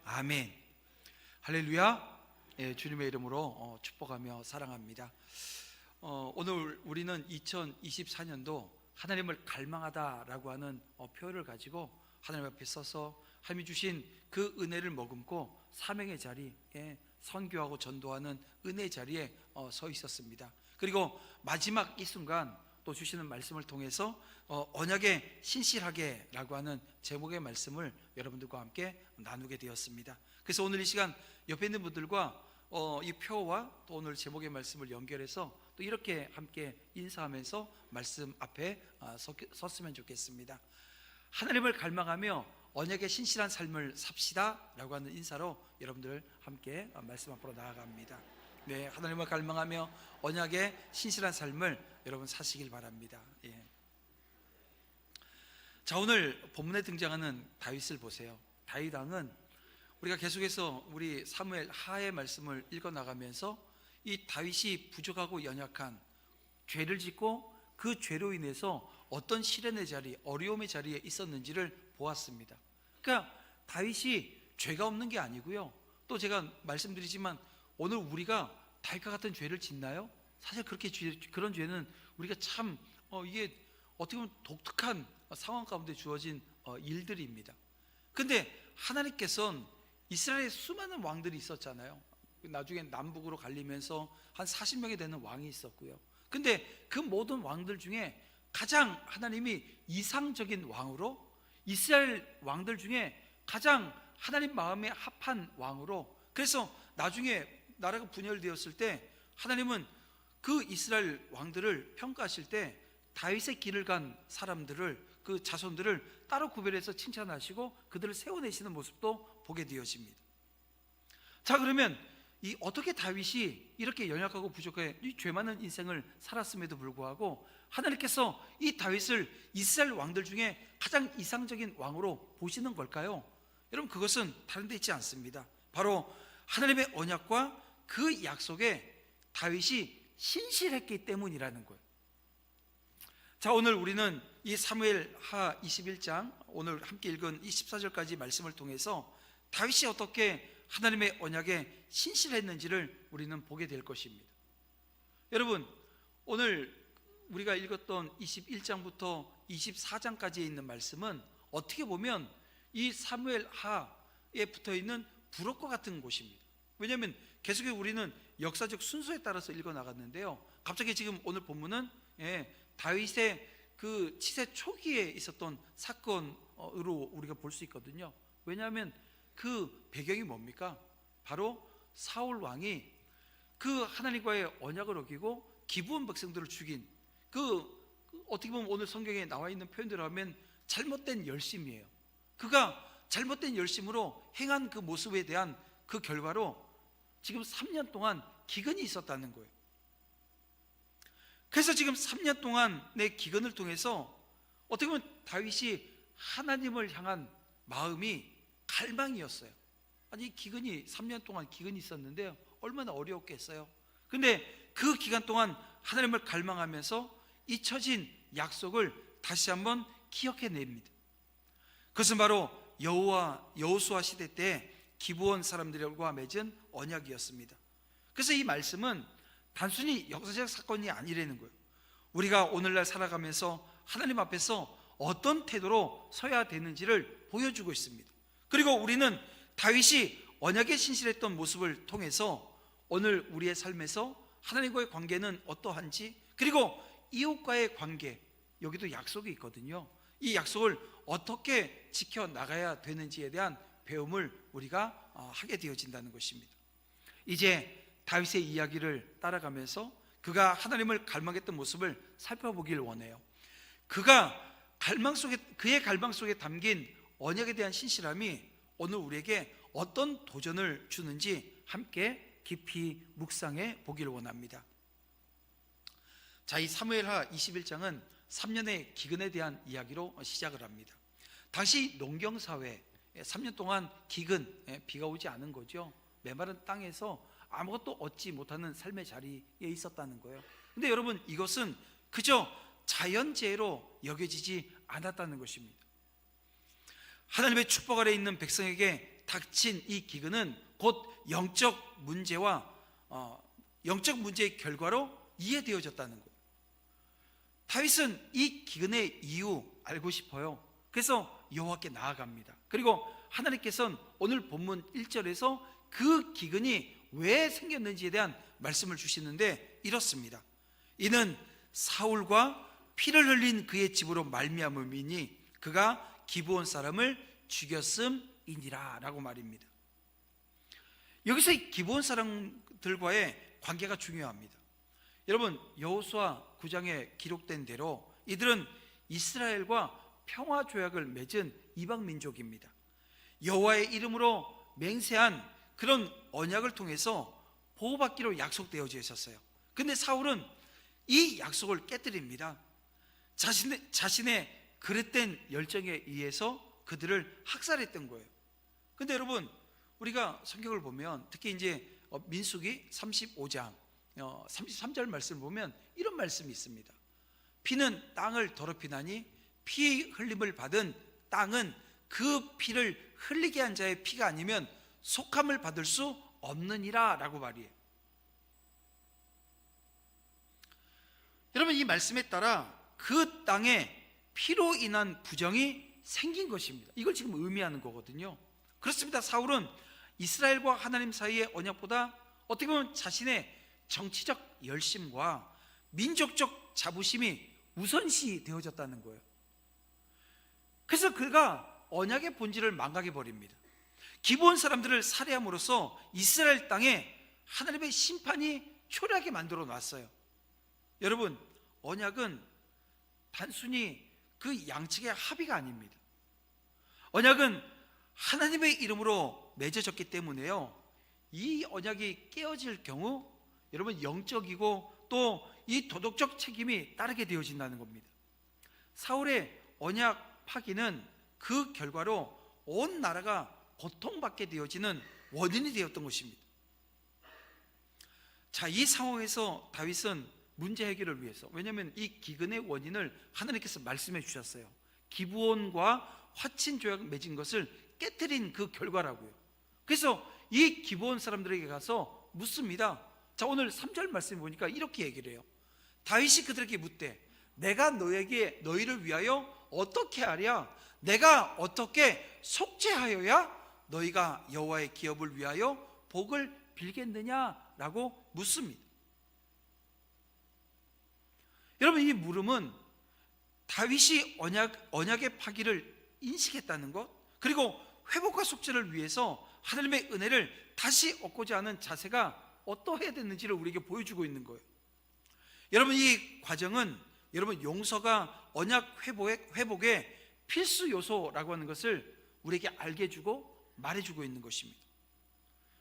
아멘. 할렐루야. 예, 주님의 이름으로 축복하며 사랑합니다. 오늘 우리는 2024년도 하나님을 갈망하다라고 하는 표현을 가지고 하나님 앞에 서서 하나님이 주신 그 은혜를 머금고 사명의 자리에 선교하고 전도하는 은혜의 자리에 서 있었습니다. 그리고 마지막 이 순간 또 주시는 말씀을 통해서 언약의 신실하게 라고 하는 제목의 말씀을 여러분들과 함께 나누게 되었습니다. 그래서 오늘 이 시간 옆에 있는 분들과 이 표와 또 오늘 제목의 말씀을 연결해서 또 이렇게 함께 인사하면서 말씀 앞에 섰으면 좋겠습니다. 하나님을 갈망하며 언약의 신실한 삶을 삽시다 라고 하는 인사로 여러분들 함께 말씀 앞으로 나아갑니다. 네, 하나님을 갈망하며 언약의 신실한 삶을 여러분 사시길 바랍니다. 예. 자, 오늘 본문에 등장하는 다윗을 보세요. 다윗 왕은 우리가 계속해서 우리 사무엘 하의 말씀을 읽어 나가면서 이 다윗이 부족하고 연약한 죄를 짓고 그 죄로 인해서 어떤 시련의 자리, 어려움의 자리에 있었는지를 보았습니다. 그러니까 다윗이 죄가 없는 게 아니고요, 또 제가 말씀드리지만 오늘 우리가 다윗과 같은 죄를 짓나요? 사실 그런 죄는 우리가 참 이게 어떻게 보면 독특한 상황 가운데 주어진 일들입니다. 근데 하나님께서는 이스라엘에 수많은 왕들이 있었잖아요. 나중에 남북으로 갈리면서 한 40명이 되는 왕이 있었고요. 근데 그 모든 왕들 중에 가장 하나님이 이상적인 왕으로, 이스라엘 왕들 중에 가장 하나님 마음에 합한 왕으로, 그래서 나중에 나라가 분열되었을 때 하나님은 그 이스라엘 왕들을 평가하실 때 다윗의 길을 간 사람들을, 그 자손들을 따로 구별해서 칭찬하시고 그들을 세워내시는 모습도 보게 되어집니다. 자, 그러면 어떻게 다윗이 이렇게 연약하고 부족해 이 죄 많은 인생을 살았음에도 불구하고 하나님께서 이 다윗을 이스라엘 왕들 중에 가장 이상적인 왕으로 보시는 걸까요? 여러분, 그것은 다른 데 있지 않습니다. 바로 하나님의 언약과 그 약속에 다윗이 신실했기 때문이라는 거예요. 자, 오늘 우리는 이 사무엘 하 21장 오늘 함께 읽은 24절까지 말씀을 통해서 다윗이 어떻게 하나님의 언약에 신실했는지를 우리는 보게 될 것입니다. 여러분, 오늘 우리가 읽었던 21장부터 24장까지에 있는 말씀은 어떻게 보면 이 사무엘 하에 붙어있는 부록과 같은 곳입니다. 왜냐하면 계속해서 우리는 역사적 순서에 따라서 읽어 나갔는데요, 갑자기 지금 오늘 본문은 다윗의 그 치세 초기에 있었던 사건으로 우리가 볼 수 있거든요. 왜냐하면 그 배경이 뭡니까? 바로 사울 왕이 그 하나님과의 언약을 어기고 기브온 백성들을 죽인 어떻게 보면 오늘 성경에 나와 있는 표현대로 하면 잘못된 열심이에요. 그가 잘못된 열심으로 행한 그 모습에 대한 그 결과로 지금 3년 동안 기근이 있었다는 거예요. 그래서 지금 3년 동안의 기근을 통해서 어떻게 보면 다윗이 하나님을 향한 마음이 갈망이었어요. 아니, 기근이 3년 동안 기근이 있었는데 얼마나 어려웠겠어요. 근데 그 기간 동안 하나님을 갈망하면서 잊혀진 약속을 다시 한번 기억해냅니다. 그것은 바로 여호수아 시대 때 기브온 사람들과 맺은 언약이었습니다. 그래서 이 말씀은 단순히 역사적 사건이 아니라는 거예요. 우리가 오늘날 살아가면서 하나님 앞에서 어떤 태도로 서야 되는지를 보여주고 있습니다. 그리고 우리는 다윗이 언약에 신실했던 모습을 통해서 오늘 우리의 삶에서 하나님과의 관계는 어떠한지, 그리고 이웃과의 관계, 여기도 약속이 있거든요. 이 약속을 어떻게 지켜나가야 되는지에 대한 배움을 우리가 하게 되어진다는 것입니다. 이제 다윗의 이야기를 따라가면서 그가 하나님을 갈망했던 모습을 살펴보길 원해요. 그의 갈망 속에 담긴 언약에 대한 신실함이 오늘 우리에게 어떤 도전을 주는지 함께 깊이 묵상해 보길 원합니다. 자, 이 사무엘하 21장은 3년의 기근에 대한 이야기로 시작을 합니다. 당시 농경사회 3년 동안 기근, 비가 오지 않은 거죠. 메마른 땅에서 아무것도 얻지 못하는 삶의 자리에 있었다는 거예요. 근데 여러분, 이것은 그저 자연재해로 여겨지지 않았다는 것입니다. 하나님의 축복 아래 있는 백성에게 닥친 이 기근은 곧 영적 문제와 영적 문제의 결과로 이해되어졌다는 거예요. 다윗은 이 기근의 이유 알고 싶어요. 그래서 여호와께 나아갑니다. 그리고 하나님께서는 오늘 본문 1절에서 그 기근이 왜 생겼는지에 대한 말씀을 주시는데 이렇습니다. 이는 사울과 피를 흘린 그의 집으로 말미암음이니 그가 기브온 사람을 죽였음이니라 라고 말입니다. 여기서 이 기브온 사람들과의 관계가 중요합니다. 여러분, 여호수아 9장에 기록된 대로 이들은 이스라엘과 평화 조약을 맺은 이방 민족입니다. 여호와의 이름으로 맹세한 그런 언약을 통해서 보호받기로 약속되어져 있었어요. 근데 사울은 이 약속을 깨뜨립니다. 자신의 그릇된 열정에 의해서 그들을 학살했던 거예요. 근데 여러분, 우리가 성경을 보면 특히 이제 민수기 35장 33절 말씀을 보면 이런 말씀이 있습니다. 피는 땅을 더럽히나니 피 흘림을 받은 땅은 그 피를 흘리게 한 자의 피가 아니면 속함을 받을 수 없느니라 라고 말이에요. 여러분, 이 말씀에 따라 그 땅에 피로 인한 부정이 생긴 것입니다. 이걸 지금 의미하는 거거든요. 그렇습니다. 사울은 이스라엘과 하나님 사이의 언약보다 어떻게 보면 자신의 정치적 열심과 민족적 자부심이 우선시 되어졌다는 거예요. 그래서 그가 언약의 본질을 망각해 버립니다. 기브온 사람들을 살해함으로써 이스라엘 땅에 하나님의 심판이 초래하게 만들어 놨어요. 여러분, 언약은 단순히 그 양측의 합의가 아닙니다. 언약은 하나님의 이름으로 맺어졌기 때문에요, 이 언약이 깨어질 경우 여러분 영적이고 또 이 도덕적 책임이 따르게 되어진다는 겁니다. 사울의 언약 파기는 그 결과로 온 나라가 고통받게 되어지는 원인이 되었던 것입니다. 자, 이 상황에서 다윗은 문제 해결을 위해서, 왜냐하면 이 기근의 원인을 하나님께서 말씀해 주셨어요. 기브온과 화친 조약 맺은 것을 깨뜨린 그 결과라고요. 그래서 이 기브온 사람들에게 가서 묻습니다. 자, 오늘 3절 말씀 보니까 이렇게 얘기를 해요. 다윗이 그들에게 묻되 내가 너희를 위하여 어떻게 하랴? 내가 어떻게 속죄하여야 너희가 여호와의 기업을 위하여 복을 빌겠느냐라고 묻습니다. 여러분, 이 물음은 다윗이 언약의 파기를 인식했다는 것, 그리고 회복과 속죄를 위해서 하나님의 은혜를 다시 얻고자 하는 자세가 어떠해야 됐는지를 우리에게 보여주고 있는 거예요. 여러분, 이 과정은 여러분 용서가 언약 회복의 필수 요소라고 하는 것을 우리에게 알게 해주고 말해주고 있는 것입니다.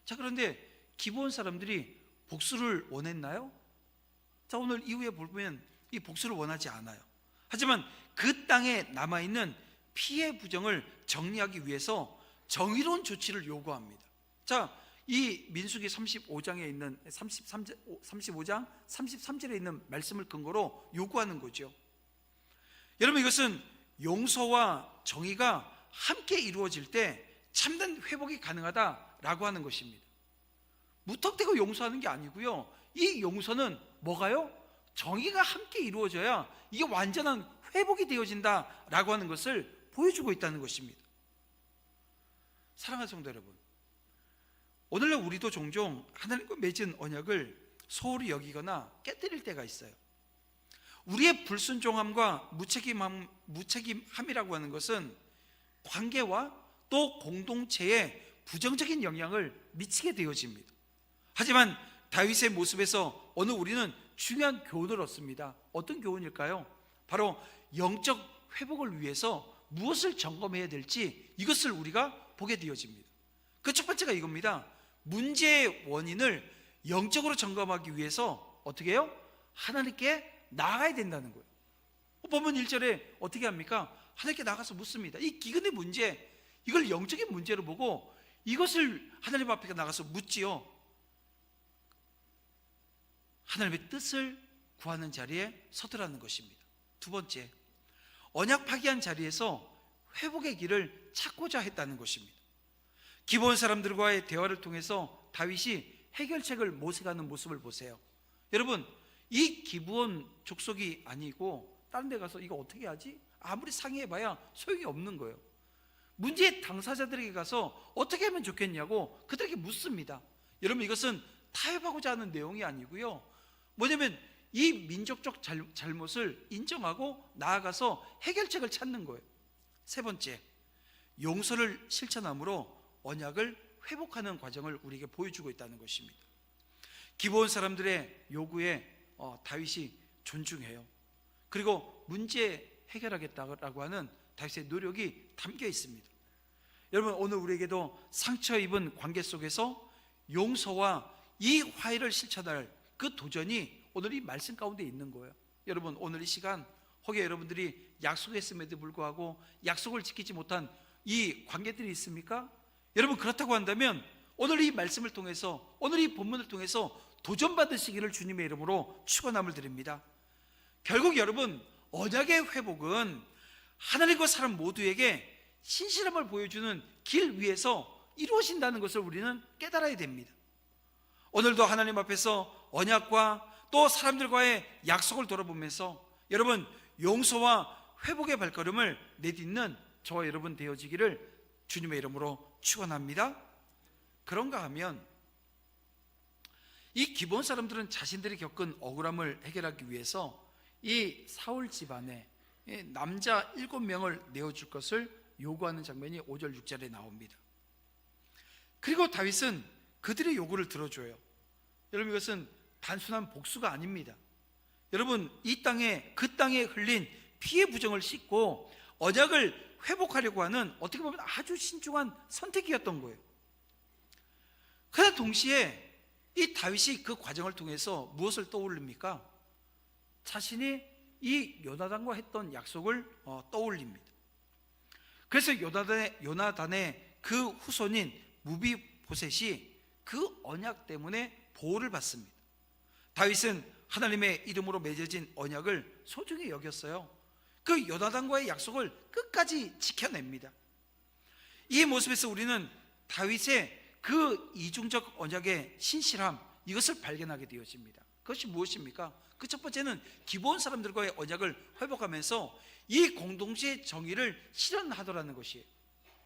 자, 그런데 기브온 사람들이 복수를 원했나요? 자, 오늘 이후에 보면 이 복수를 원하지 않아요. 하지만 그 땅에 남아있는 피해 부정을 정리하기 위해서 정의로운 조치를 요구합니다. 자, 이 민수기 35장에 있는 35장 33절에 있는 말씀을 근거로 요구하는 거죠. 여러분, 이것은 용서와 정의가 함께 이루어질 때 참된 회복이 가능하다라고 하는 것입니다. 무턱대고 용서하는 게 아니고요, 이 용서는 뭐가요? 정의가 함께 이루어져야 이게 완전한 회복이 되어진다라고 하는 것을 보여주고 있다는 것입니다. 사랑하는 성도 여러분, 오늘날 우리도 종종 하나님과 맺은 언약을 소홀히 여기거나 깨뜨릴 때가 있어요. 우리의 불순종함과 무책임함이라고 하는 것은 관계와 또 공동체에 부정적인 영향을 미치게 되어집니다. 하지만 다윗의 모습에서 오늘 우리는 중요한 교훈을 얻습니다. 어떤 교훈일까요? 바로 영적 회복을 위해서 무엇을 점검해야 될지 이것을 우리가 보게 되어집니다. 그 첫 번째가 이겁니다. 문제의 원인을 영적으로 점검하기 위해서 어떻게 해요? 하나님께 나아가야 된다는 거예요. 본문 1절에 어떻게 합니까? 하나님께 나가서 묻습니다. 이 기근의 문제, 이걸 영적인 문제로 보고 이것을 하나님 앞에 나가서 묻지요. 하나님의 뜻을 구하는 자리에 서더라는 것입니다. 두 번째, 언약 파기한 자리에서 회복의 길을 찾고자 했다는 것입니다. 기브온 사람들과의 대화를 통해서 다윗이 해결책을 모색하는 모습을 보세요. 여러분, 이 기브온 족속이 아니고 다른 데 가서 이거 어떻게 하지? 아무리 상의해봐야 소용이 없는 거예요. 문제의 당사자들에게 가서 어떻게 하면 좋겠냐고 그들에게 묻습니다. 여러분, 이것은 타협하고자 하는 내용이 아니고요, 뭐냐면 이 민족적 잘못을 인정하고 나아가서 해결책을 찾는 거예요. 세 번째, 용서를 실천함으로 언약을 회복하는 과정을 우리에게 보여주고 있다는 것입니다. 기브온 사람들의 요구에 다윗이 존중해요. 그리고 문제 해결하겠다고 하는 다윗의 노력이 담겨 있습니다. 여러분, 오늘 우리에게도 상처 입은 관계 속에서 용서와 이 화해를 실천할 그 도전이 오늘 이 말씀 가운데 있는 거예요. 여러분, 오늘 이 시간 혹여 여러분들이 약속했음에도 불구하고 약속을 지키지 못한 이 관계들이 있습니까? 여러분, 그렇다고 한다면 오늘 이 말씀을 통해서, 오늘 이 본문을 통해서 도전받으시기를 주님의 이름으로 축원함을 드립니다. 결국 여러분, 언약의 회복은 하나님과 사람 모두에게 신실함을 보여주는 길 위에서 이루어진다는 것을 우리는 깨달아야 됩니다. 오늘도 하나님 앞에서 언약과 또 사람들과의 약속을 돌아보면서 여러분, 용서와 회복의 발걸음을 내딛는 저와 여러분 되어지기를 주님의 이름으로 축원합니다. 그런가 하면 이 기브온 사람들은 자신들이 겪은 억울함을 해결하기 위해서 이 사울 집안에 남자 7명을 내어줄 것을 요구하는 장면이 5절 6절에 나옵니다. 그리고 다윗은 그들의 요구를 들어줘요. 여러분, 이것은 단순한 복수가 아닙니다. 여러분, 이 땅에, 그 땅에 흘린 피의 부정을 씻고 언약을 회복하려고 하는 어떻게 보면 아주 신중한 선택이었던 거예요. 그러나 동시에 이 다윗이 그 과정을 통해서 무엇을 떠올립니까? 자신이 이 요나단과 했던 약속을 떠올립니다. 그래서 요나단의 그 후손인 무비보셋이 그 언약 때문에 보호를 받습니다. 다윗은 하나님의 이름으로 맺어진 언약을 소중히 여겼어요. 그 요나단과의 약속을 끝까지 지켜냅니다. 이 모습에서 우리는 다윗의 그 이중적 언약의 신실함, 이것을 발견하게 되어집니다. 그것이 무엇입니까? 그 첫 번째는 기브온 사람들과의 언약을 회복하면서 이 공동체의 정의를 실현하더라는 것이에요.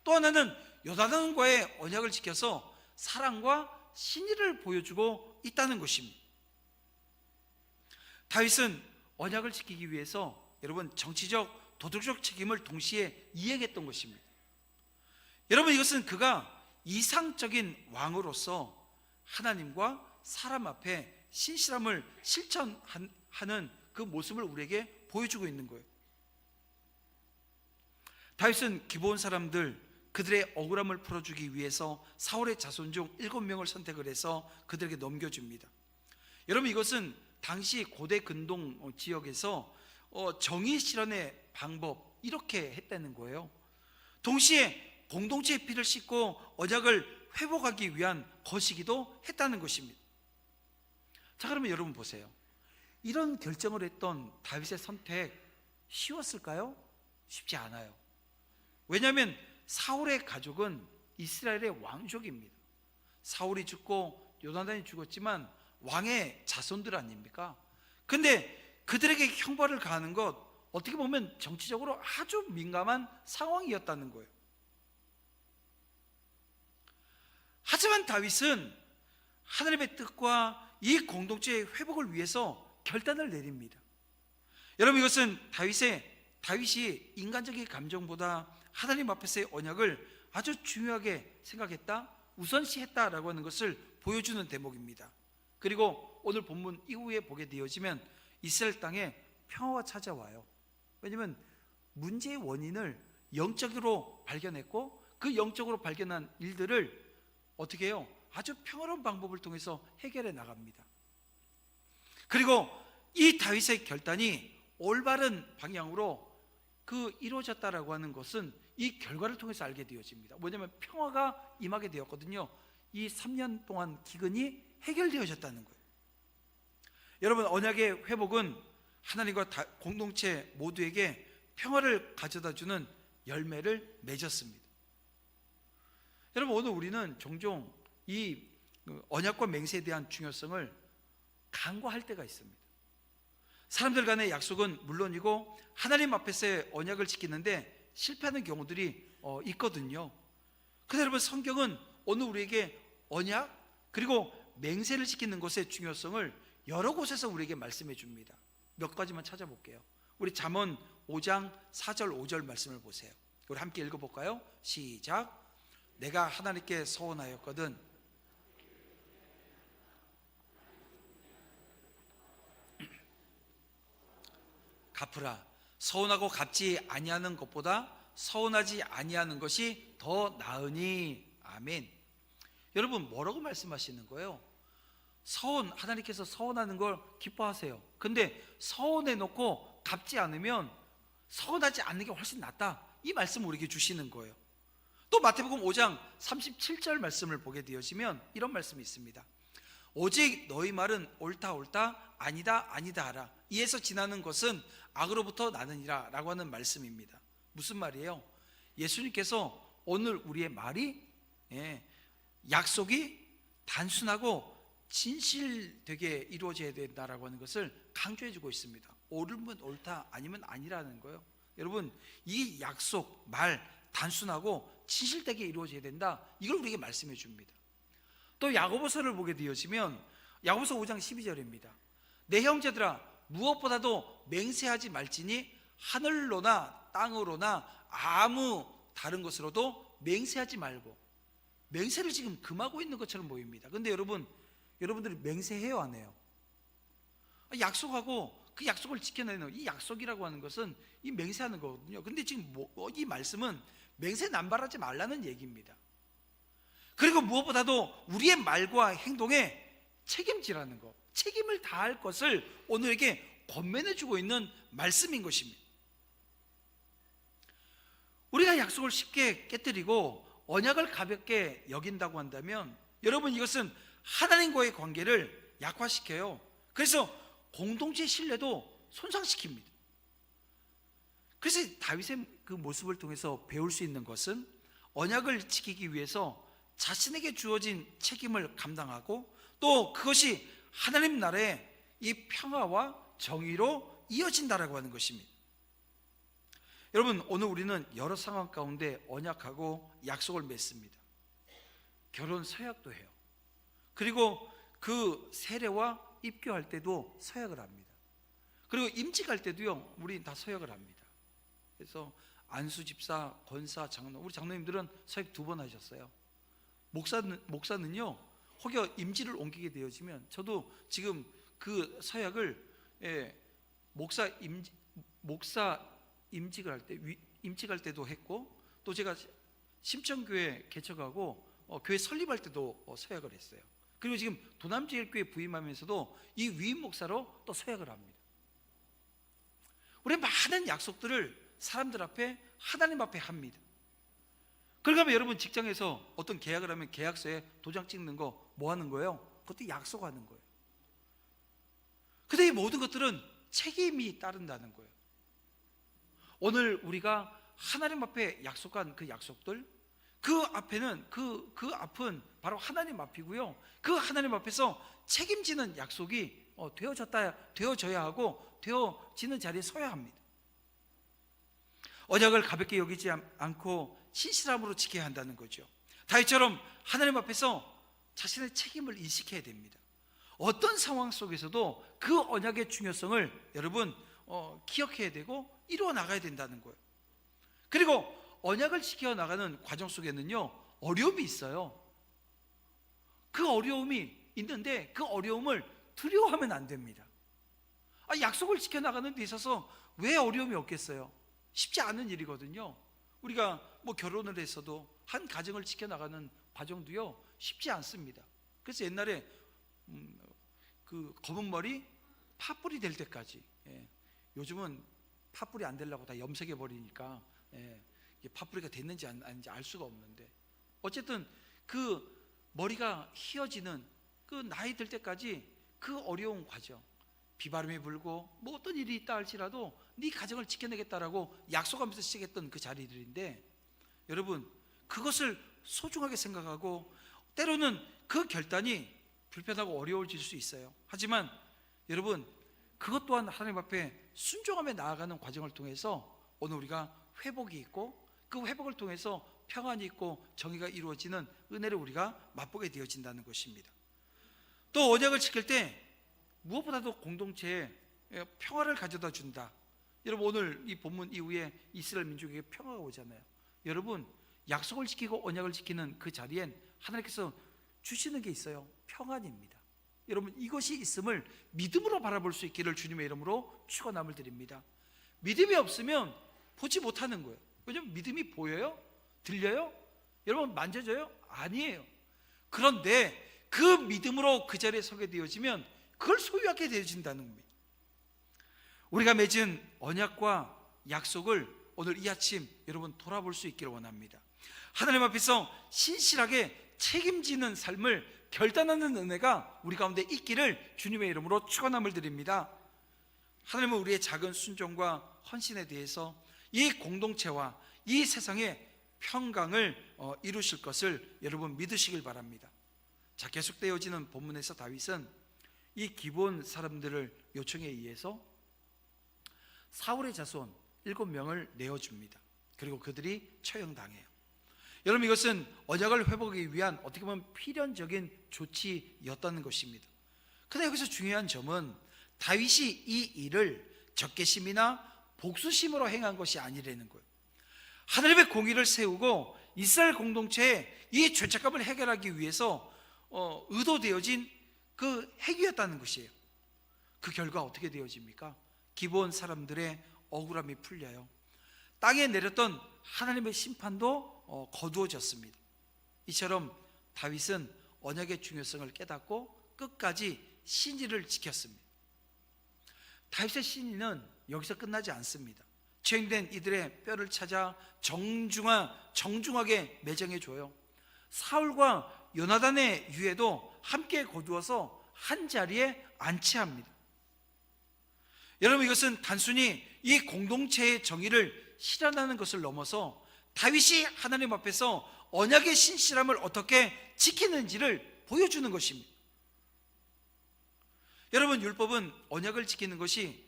또 하나는 요나단과의 언약을 지켜서 사랑과 신의를 보여주고 있다는 것입니다. 다윗은 언약을 지키기 위해서 여러분, 정치적, 도덕적 책임을 동시에 이행했던 것입니다. 여러분, 이것은 그가 이상적인 왕으로서 하나님과 사람 앞에 신실함을 실천하는 그 모습을 우리에게 보여주고 있는 거예요. 다윗은 기브온 사람들, 그들의 억울함을 풀어주기 위해서 사울의 자손 중 7명을 선택을 해서 그들에게 넘겨줍니다. 여러분, 이것은 당시 고대 근동 지역에서 정의 실현의 방법, 이렇게 했다는 거예요. 동시에 공동체의 피를 씻고 언약을 회복하기 위한 것이기도 했다는 것입니다. 자, 그러면 여러분 보세요. 이런 결정을 했던 다윗의 선택 쉬웠을까요? 쉽지 않아요. 왜냐하면 사울의 가족은 이스라엘의 왕족입니다. 사울이 죽고 요나단이 죽었지만 왕의 자손들 아닙니까? 근데 그들에게 형벌을 가하는 것, 어떻게 보면 정치적으로 아주 민감한 상황이었다는 거예요. 하지만 다윗은 하나님의 뜻과 이 공동체의 회복을 위해서 결단을 내립니다. 여러분, 이것은 다윗이 인간적인 감정보다 하나님 앞에서의 언약을 아주 중요하게 생각했다, 우선시했다라고 하는 것을 보여주는 대목입니다. 그리고 오늘 본문 이후에 보게 되어지면 이스라엘 땅에 평화가 찾아와요. 왜냐하면 문제의 원인을 영적으로 발견했고 그 영적으로 발견한 일들을 어떻게 해요? 아주 평화로운 방법을 통해서 해결해 나갑니다. 그리고 이 다윗의 결단이 올바른 방향으로 이루어졌다라고 하는 것은 이 결과를 통해서 알게 되어집니다. 뭐냐면 평화가 임하게 되었거든요. 이 3년 동안 기근이 해결되어졌다는 거예요. 여러분, 언약의 회복은 하나님과 공동체 모두에게 평화를 가져다주는 열매를 맺었습니다. 여러분, 오늘 우리는 종종 이 언약과 맹세에 대한 중요성을 간과할 때가 있습니다. 사람들 간의 약속은 물론이고 하나님 앞에서의 언약을 지키는데 실패하는 경우들이 있거든요. 그런데 여러분, 성경은 오늘 우리에게 언약 그리고 맹세를 지키는 것의 중요성을 여러 곳에서 우리에게 말씀해 줍니다. 몇 가지만 찾아볼게요. 우리 잠언 5장 4절 5절 말씀을 보세요. 우리 함께 읽어볼까요? 시작. 내가 하나님께 서원하였거든 갚으라. 서운하고 갚지 아니하는 것보다 서운하지 아니하는 것이 더 나으니. 아멘. 여러분, 뭐라고 말씀하시는 거예요? 하나님께서 서운하는 걸 기뻐하세요. 근데 서운해 놓고 갚지 않으면 서운하지 않는 게 훨씬 낫다, 이 말씀을 우리에게 주시는 거예요. 또 마태복음 5장 37절 말씀을 보게 되어지면 이런 말씀이 있습니다. 오직 너희 말은 옳다 옳다 아니다 아니다 하라. 이에서 지나는 것은 악으로부터 나느니라 라고 하는 말씀입니다. 무슨 말이에요? 예수님께서 오늘 우리의 말이 약속이 단순하고 진실되게 이루어져야 된다라고 하는 것을 강조해 주고 있습니다. 옳으면 옳다 아니면 아니라는 거예요. 여러분, 이 약속 말 단순하고 진실되게 이루어져야 된다, 이걸 우리에게 말씀해 줍니다. 또 야고보서를 보게 되어지면 야고보서 5장 12절입니다. 내 형제들아, 무엇보다도 맹세하지 말지니 하늘로나 땅으로나 아무 다른 것으로도 맹세하지 말고. 맹세를 지금 금하고 있는 것처럼 보입니다. 근데 여러분들이 맹세해요, 안 해요? 약속하고 그 약속을 지켜내는 이 약속이라고 하는 것은 이 맹세하는 거거든요. 근데 지금 이 말씀은 맹세 남발하지 말라는 얘기입니다. 그리고 무엇보다도 우리의 말과 행동에 책임지라는 것, 책임을 다할 것을 오늘에게 권면해 주고 있는 말씀인 것입니다. 우리가 약속을 쉽게 깨뜨리고 언약을 가볍게 여긴다고 한다면 여러분, 이것은 하나님과의 관계를 약화시켜요. 그래서 공동체 신뢰도 손상시킵니다. 그래서 다윗의 그 모습을 통해서 배울 수 있는 것은 언약을 지키기 위해서 자신에게 주어진 책임을 감당하고 또 그것이 하나님 나라의 이 평화와 정의로 이어진다라고 하는 것입니다. 여러분, 오늘 우리는 여러 상황 가운데 언약하고 약속을 맺습니다. 결혼 서약도 해요. 그리고 그 세례와 입교할 때도 서약을 합니다. 그리고 임직할 때도요, 우리 다 서약을 합니다. 그래서 안수 집사, 권사, 장로, 우리 장로님들은 서약 2번 하셨어요. 목사는요, 혹여 임지를 옮기게 되어지면, 저도 지금 그 서약을 목사 임직을 할 때, 임직할 때도 했고, 또 제가 심천교회 개척하고 교회 설립할 때도 서약을 했어요. 그리고 지금 도남제일교회 부임하면서도 이 위임 목사로 또 서약을 합니다. 우리 많은 약속들을 사람들 앞에, 하나님 앞에 합니다. 그러면 여러분, 직장에서 어떤 계약을 하면 계약서에 도장 찍는 거 뭐 하는 거예요? 그것도 약속하는 거예요. 근데 이 모든 것들은 책임이 따른다는 거예요. 오늘 우리가 하나님 앞에 약속한 그 약속들, 그 앞에는 그 앞은 바로 하나님 앞이고요. 그 하나님 앞에서 책임지는 약속이 되어져야 하고 되어지는 자리에 서야 합니다. 언약을 가볍게 여기지 않고 신실함으로 지켜야 한다는 거죠. 다윗처럼 하나님 앞에서 자신의 책임을 인식해야 됩니다. 어떤 상황 속에서도 그 언약의 중요성을 여러분 기억해야 되고 이루어 나가야 된다는 거예요. 그리고 언약을 지켜나가는 과정 속에는요, 어려움이 있어요. 그 어려움이 있는데 그 어려움을 두려워하면 안 됩니다. 약속을 지켜나가는 데 있어서 왜 어려움이 없겠어요? 쉽지 않은 일이거든요. 우리가 뭐 결혼을 했어도 한 가정을 지켜나가는 과정도요, 쉽지 않습니다. 그래서 옛날에 그 검은 머리 팥불이 될 때까지, 요즘은 팥불이 안 되려고 다 염색해 버리니까 팥불이가 됐는지 아닌지 알 수가 없는데, 어쨌든 그 머리가 휘어지는 그 나이 들 때까지 그 어려운 과정, 비바람이 불고 뭐 어떤 일이 있다 할지라도 네 가정을 지켜내겠다라고 약속하면서 시작했던 그 자리들인데, 여러분 그것을 소중하게 생각하고 때로는 그 결단이 불편하고 어려워질 수 있어요. 하지만 여러분 그것 또한 하나님 앞에 순종하며 나아가는 과정을 통해서 오늘 우리가 회복이 있고 그 회복을 통해서 평안이 있고 정의가 이루어지는 은혜를 우리가 맛보게 되어진다는 것입니다. 또 언약을 지킬 때 무엇보다도 공동체에 평화를 가져다 준다. 여러분 오늘 이 본문 이후에 이스라엘 민족에게 평화가 오잖아요. 여러분 약속을 지키고 언약을 지키는 그 자리엔 하나님께서 주시는 게 있어요. 평안입니다. 여러분 이것이 있음을 믿음으로 바라볼 수 있기를 주님의 이름으로 축원함을 드립니다. 믿음이 없으면 보지 못하는 거예요. 왜냐하면 믿음이 보여요? 들려요? 여러분 만져져요? 아니에요. 그런데 그 믿음으로 그 자리에 서게 되어지면 그걸 소유하게 되어진다는 겁니다. 우리가 맺은 언약과 약속을 오늘 이 아침 여러분 돌아볼 수 있기를 원합니다. 하나님 앞에서 신실하게 책임지는 삶을 결단하는 은혜가 우리 가운데 있기를 주님의 이름으로 축원함을 드립니다. 하나님은 우리의 작은 순종과 헌신에 대해서 이 공동체와 이 세상의 평강을 이루실 것을 여러분 믿으시길 바랍니다. 자, 계속되어지는 본문에서 다윗은 이 기브온 사람들을 요청에 의해서 사울의 자손 7명을 내어줍니다. 그리고 그들이 처형당해요. 여러분 이것은 언약을 회복하기 위한 어떻게 보면 필연적인 조치였다는 것입니다. 그런데 여기서 중요한 점은 다윗이 이 일을 적개심이나 복수심으로 행한 것이 아니라는 거예요. 하나님의 공의를 세우고 이스라엘 공동체의 이 죄책감을 해결하기 위해서 의도되어진 그 행위였다는 것이에요. 그 결과 어떻게 되어집니까? 기브온 사람들의 억울함이 풀려요. 땅에 내렸던 하나님의 심판도 거두어졌습니다. 이처럼 다윗은 언약의 중요성을 깨닫고 끝까지 신의를 지켰습니다. 다윗의 신의는 여기서 끝나지 않습니다. 처형된 이들의 뼈를 찾아 정중하게 매장해줘요. 사울과 요나단의 유해도 함께 거두어서 한 자리에 안치합니다. 여러분 이것은 단순히 이 공동체의 정의를 실현하는 것을 넘어서 다윗이 하나님 앞에서 언약의 신실함을 어떻게 지키는지를 보여주는 것입니다. 여러분 율법은 언약을 지키는 것이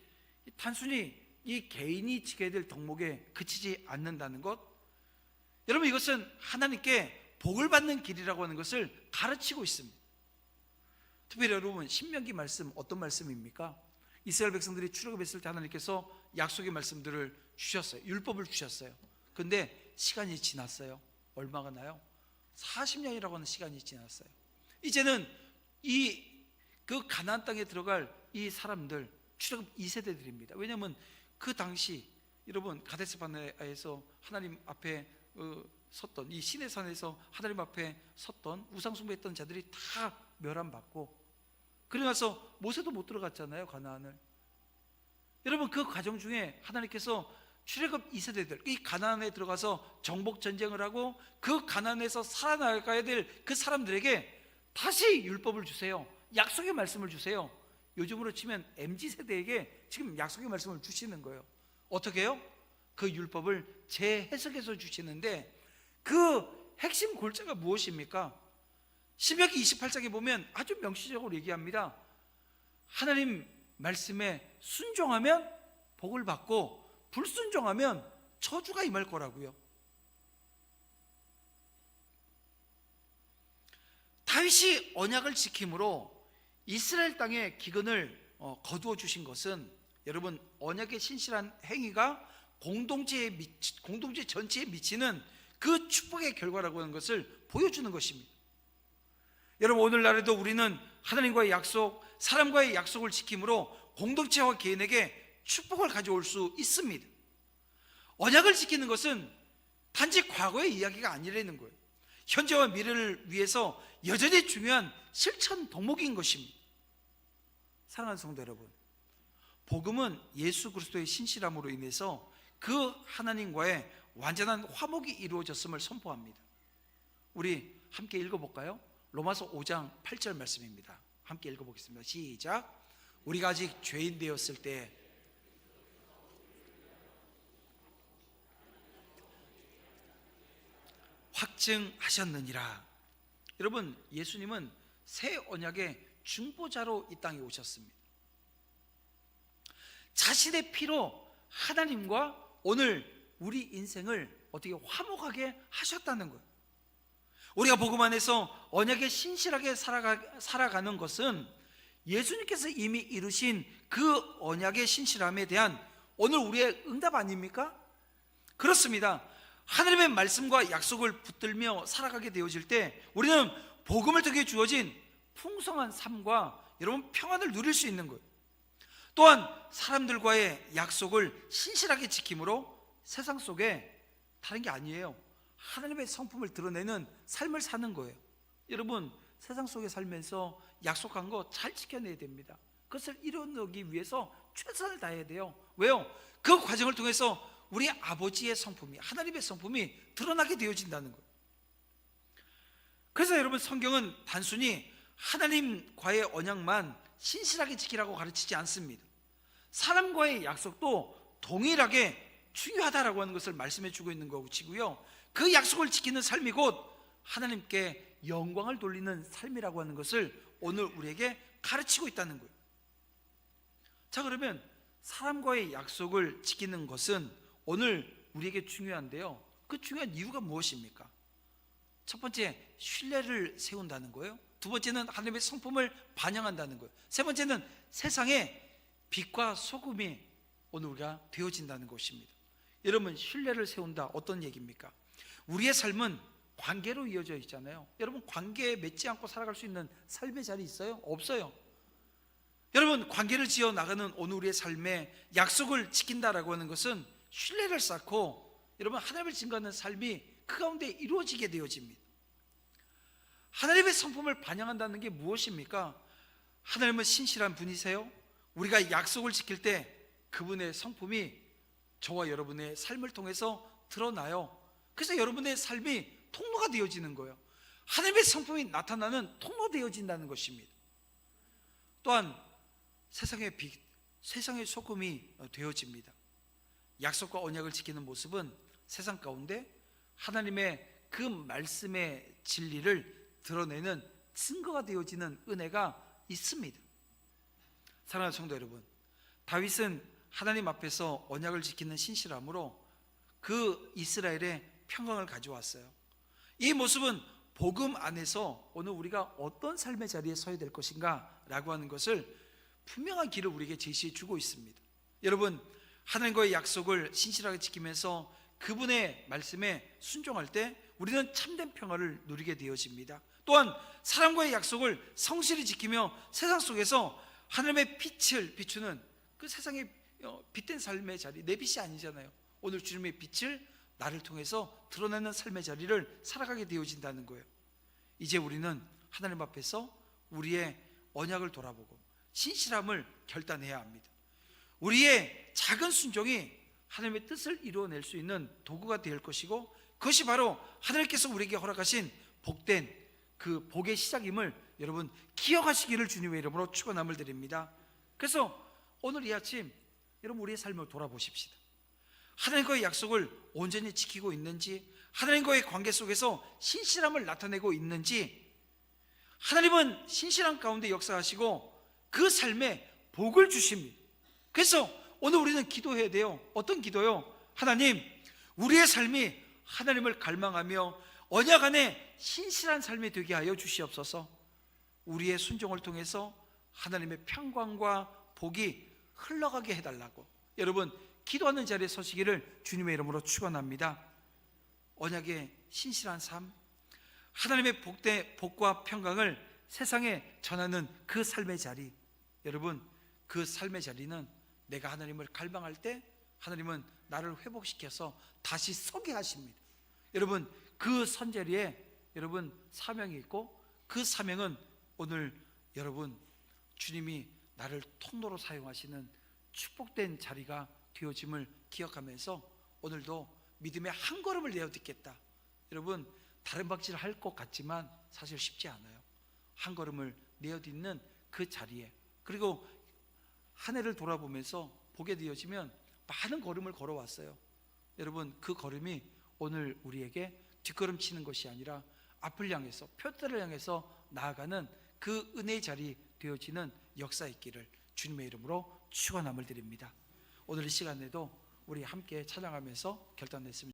단순히 이 개인이 지켜야 될 덕목에 그치지 않는다는 것, 여러분 이것은 하나님께 복을 받는 길이라고 하는 것을 가르치고 있습니다. 특별히 여러분 신명기 말씀 어떤 말씀입니까? 이스라엘 백성들이 출애굽했을 때 하나님께서 약속의 말씀들을 주셨어요. 율법을 주셨어요. 그런데 시간이 지났어요. 얼마가 나요? 40년이라고 하는 시간이 지났어요. 이제는 그 가나안 땅에 들어갈 이 사람들 출애굽 2세대들입니다. 왜냐하면 그 당시 여러분 가데스 바네아에서 하나님 앞에 섰던 이 시내산에서 하나님 앞에 섰던 우상숭배했던 자들이 다 멸함받고, 그러고 나서 모세도 못 들어갔잖아요, 가나안을. 여러분 그 과정 중에 하나님께서 출애굽 2세대들 이 가나안에 들어가서 정복 전쟁을 하고 그 가나안에서 살아나가야 될 그 사람들에게 다시 율법을 주세요. 약속의 말씀을 주세요. 요즘으로 치면 MZ세대에게 지금 약속의 말씀을 주시는 거예요. 어떻게 해요? 그 율법을 재해석해서 주시는데 그 핵심 골자가 무엇입니까? 신명기 28장에 보면 아주 명시적으로 얘기합니다. 하나님 말씀에 순종하면 복을 받고 불순종하면 저주가 임할 거라고요. 다윗이 언약을 지킴으로 이스라엘 땅의 기근을 거두어 주신 것은 여러분 언약의 신실한 행위가 공동체 전체에 미치는 그 축복의 결과라고 하는 것을 보여주는 것입니다. 여러분 오늘날에도 우리는 하나님과의 약속, 사람과의 약속을 지킴으로 공동체와 개인에게 축복을 가져올 수 있습니다. 언약을 지키는 것은 단지 과거의 이야기가 아니라는 거예요. 현재와 미래를 위해서 여전히 중요한 실천 덕목인 것입니다. 사랑하는 성도 여러분, 복음은 예수 그리스도의 신실함으로 인해서 그 하나님과의 완전한 화목이 이루어졌음을 선포합니다. 우리 함께 읽어볼까요? 로마서 5장 8절 말씀입니다. 함께 읽어보겠습니다. 시작. 우리가 아직 죄인 되었을 때 확증하셨느니라. 여러분, 예수님은 새 언약의 중보자로 이 땅에 오셨습니다. 자신의 피로 하나님과 오늘 우리 인생을 어떻게 화목하게 하셨다는 거예요. 우리가 복음 안에서 언약에 신실하게 살아가는 것은 예수님께서 이미 이루신 그 언약의 신실함에 대한 오늘 우리의 응답 아닙니까? 그렇습니다. 하나님의 말씀과 약속을 붙들며 살아가게 되어질 때 우리는 복음을 통해 주어진 풍성한 삶과 여러분 평안을 누릴 수 있는 거예요. 또한 사람들과의 약속을 신실하게 지킴으로 세상 속에 다른 게 아니에요. 하나님의 성품을 드러내는 삶을 사는 거예요. 여러분, 세상 속에 살면서 약속한 거 잘 지켜내야 됩니다. 그것을 이루기 위해서 최선을 다해야 돼요. 왜요? 그 과정을 통해서 우리 아버지의 성품이, 하나님의 성품이 드러나게 되어진다는 거예요. 그래서 여러분, 성경은 단순히 하나님과의 언약만 신실하게 지키라고 가르치지 않습니다. 사람과의 약속도 동일하게 중요하다라고 하는 것을 말씀해 주고 있는 것이고요, 그 약속을 지키는 삶이 곧 하나님께 영광을 돌리는 삶이라고 하는 것을 오늘 우리에게 가르치고 있다는 거예요. 자, 그러면 사람과의 약속을 지키는 것은 오늘 우리에게 중요한데요, 그 중요한 이유가 무엇입니까? 첫 번째, 신뢰를 세운다는 거예요. 두 번째는 하나님의 성품을 반영한다는 거예요. 세 번째는 세상의 빛과 소금이 오늘 우리가 되어진다는 것입니다. 여러분, 신뢰를 세운다, 어떤 얘기입니까? 우리의 삶은 관계로 이어져 있잖아요. 여러분, 관계에 맺지 않고 살아갈 수 있는 삶의 자리 있어요? 없어요. 여러분, 관계를 지어 나가는 오늘 우리의 삶에 약속을 지킨다라고 하는 것은 신뢰를 쌓고 여러분 하나님을 증거하는 삶이 그 가운데 이루어지게 되어집니다. 하나님의 성품을 반영한다는 게 무엇입니까? 하나님은 신실한 분이세요. 우리가 약속을 지킬 때 그분의 성품이 저와 여러분의 삶을 통해서 드러나요. 그래서 여러분의 삶이 통로가 되어지는 거예요. 하나님의 성품이 나타나는 통로 되어진다는 것입니다. 또한 세상의 빛, 세상의 소금이 되어집니다. 약속과 언약을 지키는 모습은 세상 가운데 하나님의 그 말씀의 진리를 드러내는 증거가 되어지는 은혜가 있습니다. 사랑하는 성도 여러분, 다윗은 하나님 앞에서 언약을 지키는 신실함으로 그 이스라엘의 평강을 가져왔어요. 이 모습은 복음 안에서 오늘 우리가 어떤 삶의 자리에 서야 될 것인가 라고 하는 것을 분명한 길을 우리에게 제시해 주고 있습니다. 여러분, 하나님과의 약속을 신실하게 지키면서 그분의 말씀에 순종할 때 우리는 참된 평화를 누리게 되어집니다. 또한 사람과의 약속을 성실히 지키며 세상 속에서 하나님의 빛을 비추는 그 세상의 빛된 삶의 자리, 내 빛이 아니잖아요. 오늘 주님의 빛을 나를 통해서 드러내는 삶의 자리를 살아가게 되어진다는 거예요. 이제 우리는 하나님 앞에서 우리의 언약을 돌아보고 신실함을 결단해야 합니다. 우리의 작은 순종이 하나님의 뜻을 이루어낼 수 있는 도구가 될 것이고, 그것이 바로 하나님께서 우리에게 허락하신 복된 그 복의 시작임을 여러분 기억하시기를 주님의 이름으로 축원함을 드립니다. 그래서 오늘 이 아침 여러분 우리의 삶을 돌아보십시다. 하나님과의 약속을 온전히 지키고 있는지, 하나님과의 관계 속에서 신실함을 나타내고 있는지, 하나님은 신실함 가운데 역사하시고 그 삶에 복을 주십니다. 그래서 오늘 우리는 기도해야 돼요. 어떤 기도요? 하나님, 우리의 삶이 하나님을 갈망하며 언약 안에 신실한 삶이 되게 하여 주시옵소서. 우리의 순종을 통해서 하나님의 평강과 복이 흘러가게 해달라고 여러분 기도하는 자리에 서시기를 주님의 이름으로 축원합니다. 언약의 신실한 삶, 하나님의 복과 평강을 세상에 전하는 그 삶의 자리, 여러분 그 삶의 자리는 내가 하나님을 갈망할 때 하나님은 나를 회복시켜서 다시 서게 하십니다. 여러분 그 선자리에 여러분 사명이 있고, 그 사명은 오늘 여러분 주님이 나를 통로로 사용하시는 축복된 자리가 되어짐을 기억하면서 오늘도 믿음의 한 걸음을 내어딛겠다. 여러분 다른 방식을 할 것 같지만 사실 쉽지 않아요. 한 걸음을 내어딛는 그 자리에, 그리고 한 해를 돌아보면서 보게 되어지면 많은 걸음을 걸어왔어요. 여러분, 그 걸음이 오늘 우리에게 뒷걸음치는 것이 아니라 앞을 향해서, 표대를 향해서 나아가는 그 은혜의 자리 되어지는 역사 있기를 주님의 이름으로 축원함을 드립니다. 오늘 이 시간에도 우리 함께 찬양하면서 결단했습니다.